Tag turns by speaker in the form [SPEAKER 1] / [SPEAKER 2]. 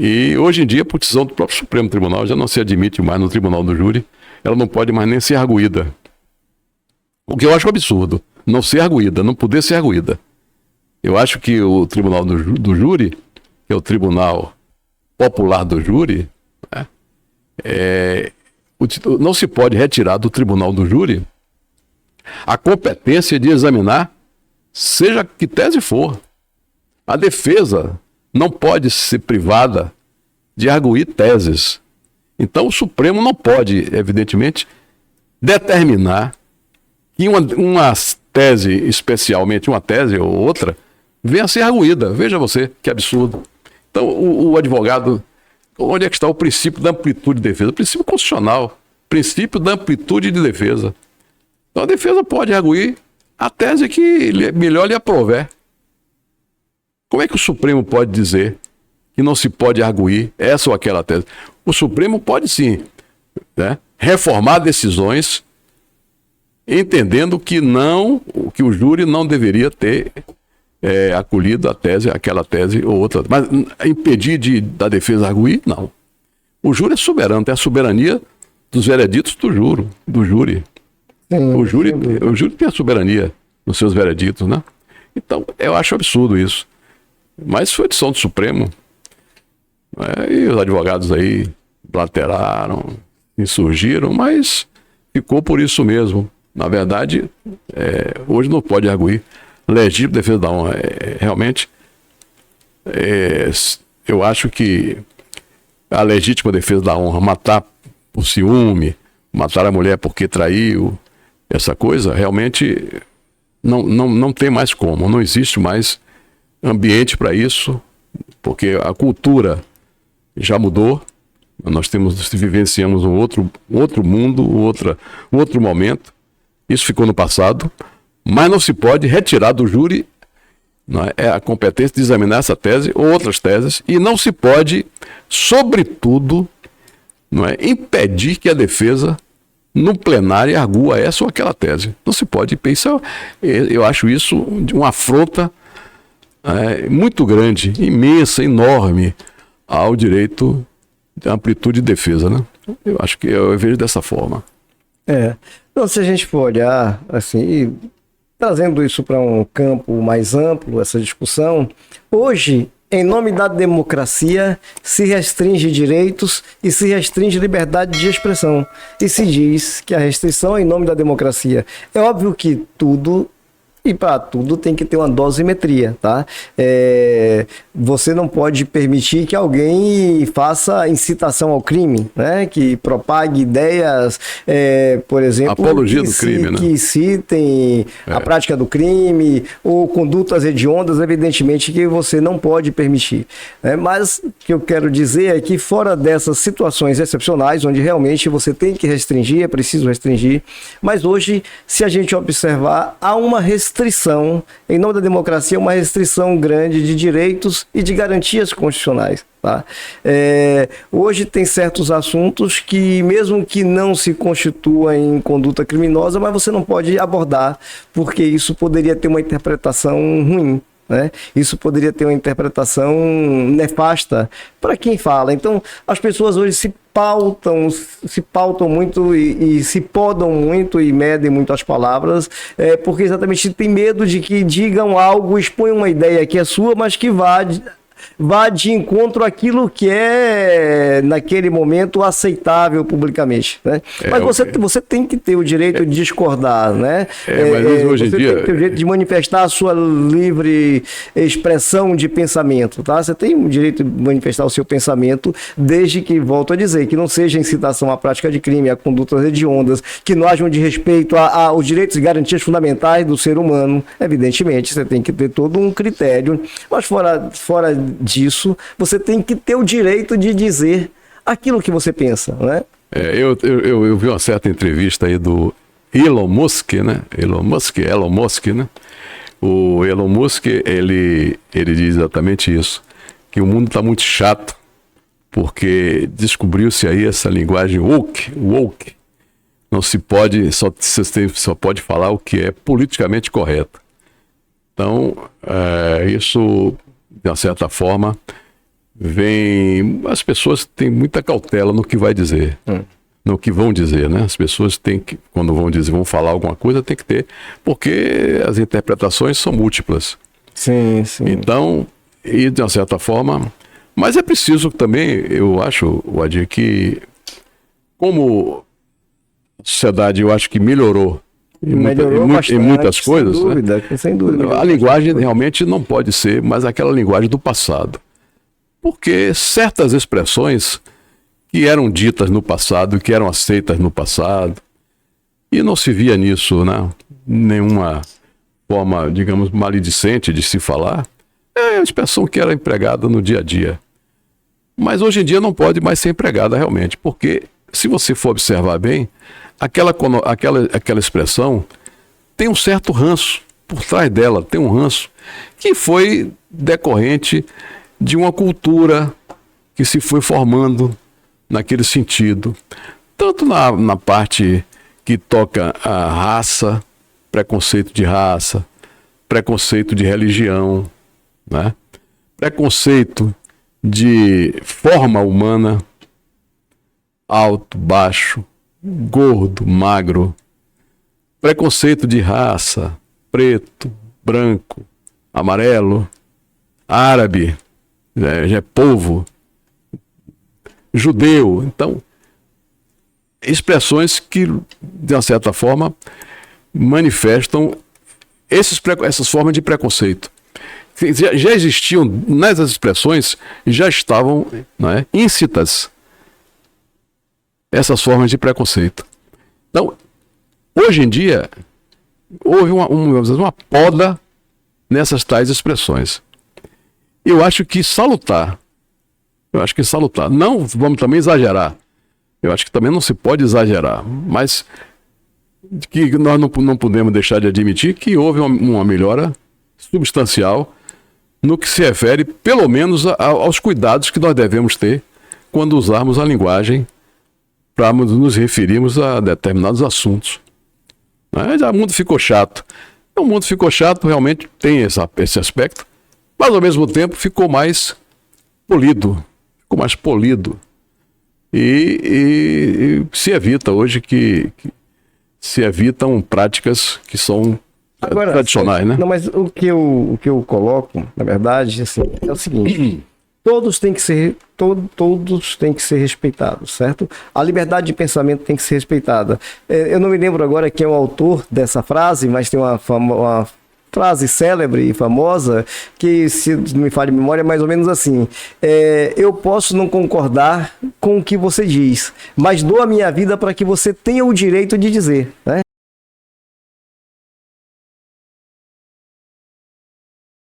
[SPEAKER 1] E hoje em dia, por decisão do próprio Supremo Tribunal, já não se admite mais no tribunal do júri, ela não pode mais nem ser arguída. O que eu acho absurdo, não ser arguída, não poder ser arguída. Eu acho que o tribunal do júri, que é o tribunal popular do júri, né, não se pode retirar do tribunal do júri a competência de examinar, seja que tese for. A defesa não pode ser privada de arguir teses. Então o Supremo não pode, evidentemente, determinar que uma tese, especialmente uma tese ou outra, venha a ser arguída. Veja você, que absurdo. Então o advogado, onde é que está o princípio da amplitude de defesa? O princípio constitucional, princípio da amplitude de defesa. Então a defesa pode arguir a tese que melhor lhe aprouver. Como é que o Supremo pode dizer que não se pode arguir essa ou aquela tese? O Supremo pode sim, né, reformar decisões entendendo que o júri não deveria ter acolhido a tese, aquela tese ou outra. Mas impedir da defesa arguir, não. O júri é soberano, tem a soberania dos vereditos do júri. Sim, o júri tem a soberania nos seus vereditos, né? Então, eu acho absurdo isso. Mas foi decisão do Supremo. E os advogados aí blateraram, insurgiram, mas ficou por isso mesmo. Na verdade, hoje não pode arguir legítima defesa da honra. Realmente, eu acho que a legítima defesa da honra, matar por ciúme, matar a mulher porque traiu, essa coisa, realmente não tem mais como, não existe mais ambiente para isso, porque a cultura já mudou, nós vivenciamos um outro mundo, um outro momento, isso ficou no passado, mas não se pode retirar do júri, não é, a competência de examinar essa tese ou outras teses, e não se pode, sobretudo, não é, impedir que a defesa no plenário argua essa ou aquela tese. Não se pode pensar. Eu acho isso de uma afronta muito grande, imensa, enorme ao direito de amplitude de defesa, né? Eu acho que eu vejo dessa forma.
[SPEAKER 2] Então, se a gente for olhar assim, trazendo isso para um campo mais amplo, essa discussão, hoje, em nome da democracia, se restringe direitos e se restringe liberdade de expressão. E se diz que a restrição é em nome da democracia. É óbvio que tudo, e para tudo, tem que ter uma dosimetria, tá? Você não pode permitir que alguém faça incitação ao crime, né? Que propague ideias, por exemplo,
[SPEAKER 1] apologia do crime, né?
[SPEAKER 2] Que incitem a prática do crime ou condutas hediondas, evidentemente que você não pode permitir. Mas o que eu quero dizer é que fora dessas situações excepcionais, onde realmente você tem que restringir, é preciso restringir, mas hoje, se a gente observar, há uma restrição, em nome da democracia, uma restrição grande de direitos e de garantias constitucionais. Tá? Hoje tem certos assuntos que, mesmo que não se constitua em conduta criminosa, mas você não pode abordar, porque isso poderia ter uma interpretação ruim. Né? Isso poderia ter uma interpretação nefasta para quem fala. Então, as pessoas hoje se pautam muito e se podam muito e medem muito as palavras, porque exatamente tem medo de que digam algo, exponham uma ideia que é sua, mas que vá de encontro àquilo que é, naquele momento, aceitável publicamente. Né? Mas você tem que ter o direito de discordar, né?
[SPEAKER 1] Mas hoje em dia...
[SPEAKER 2] Você tem que ter o direito de manifestar a sua livre expressão de pensamento. Tá? Você tem o direito de manifestar o seu pensamento, desde que, volto a dizer, que não seja incitação à prática de crime, a condutas hediondas, que não haja um desrespeito aos direitos e garantias fundamentais do ser humano. Evidentemente, você tem que ter todo um critério, mas fora disso, você tem que ter o direito de dizer aquilo que você pensa, né?
[SPEAKER 1] Eu vi uma certa entrevista aí do Elon Musk, né? Elon Musk, né? O Elon Musk, ele diz exatamente isso, que o mundo está muito chato, porque descobriu-se aí essa linguagem woke. Não se pode, só pode falar o que é politicamente correto. Então, isso, de uma certa forma, as pessoas têm muita cautela no que vai dizer, no que vão dizer, né? As pessoas têm que, quando vão falar alguma coisa, tem que ter, porque as interpretações são múltiplas.
[SPEAKER 2] Sim, sim.
[SPEAKER 1] Então, e de uma certa forma, mas é preciso também, eu acho, Wadir, que como a sociedade, eu acho que melhorou em muitas coisas,
[SPEAKER 2] sem dúvida,
[SPEAKER 1] né?
[SPEAKER 2] sem dúvida.
[SPEAKER 1] A linguagem realmente não pode ser mais aquela linguagem do passado. Porque certas expressões que eram ditas no passado, que eram aceitas no passado, e não se via nisso, né, nenhuma forma, digamos, maledicente de se falar, é a expressão que era empregada no dia a dia. Mas hoje em dia não pode mais ser empregada realmente, porque se você for observar bem, aquela expressão tem um certo ranço, por trás dela tem um ranço, que foi decorrente de uma cultura que se foi formando naquele sentido, tanto na parte que toca a raça, preconceito de raça, preconceito de religião, né? Preconceito de forma humana, alto, baixo, gordo, magro, preconceito de raça, preto, branco, amarelo, árabe, já é povo, judeu. Então, expressões que, de uma certa forma, manifestam essas formas de preconceito. Já existiam, nessas expressões, já estavam, né, íncitas essas formas de preconceito. Então, hoje em dia, houve uma poda nessas tais expressões. Eu acho que salutar. Não vamos também exagerar. Eu acho que também não se pode exagerar. Mas que nós não podemos deixar de admitir que houve uma melhora substancial no que se refere, pelo menos, aos cuidados que nós devemos ter quando usarmos a linguagem para nos referirmos a determinados assuntos. Mas o mundo ficou chato. O mundo ficou chato, realmente tem esse aspecto, mas ao mesmo tempo ficou mais polido. E se evita hoje que se evitam práticas que são tradicionais, né?
[SPEAKER 2] Não, mas o que eu coloco, na verdade, assim, é o seguinte: todos têm que ser respeitados, certo? A liberdade de pensamento tem que ser respeitada. Eu não me lembro agora quem é o autor dessa frase, mas tem uma frase célebre e famosa que, se não me falha a memória, é mais ou menos assim: eu posso não concordar com o que você diz, mas dou a minha vida para que você tenha o direito de dizer, né?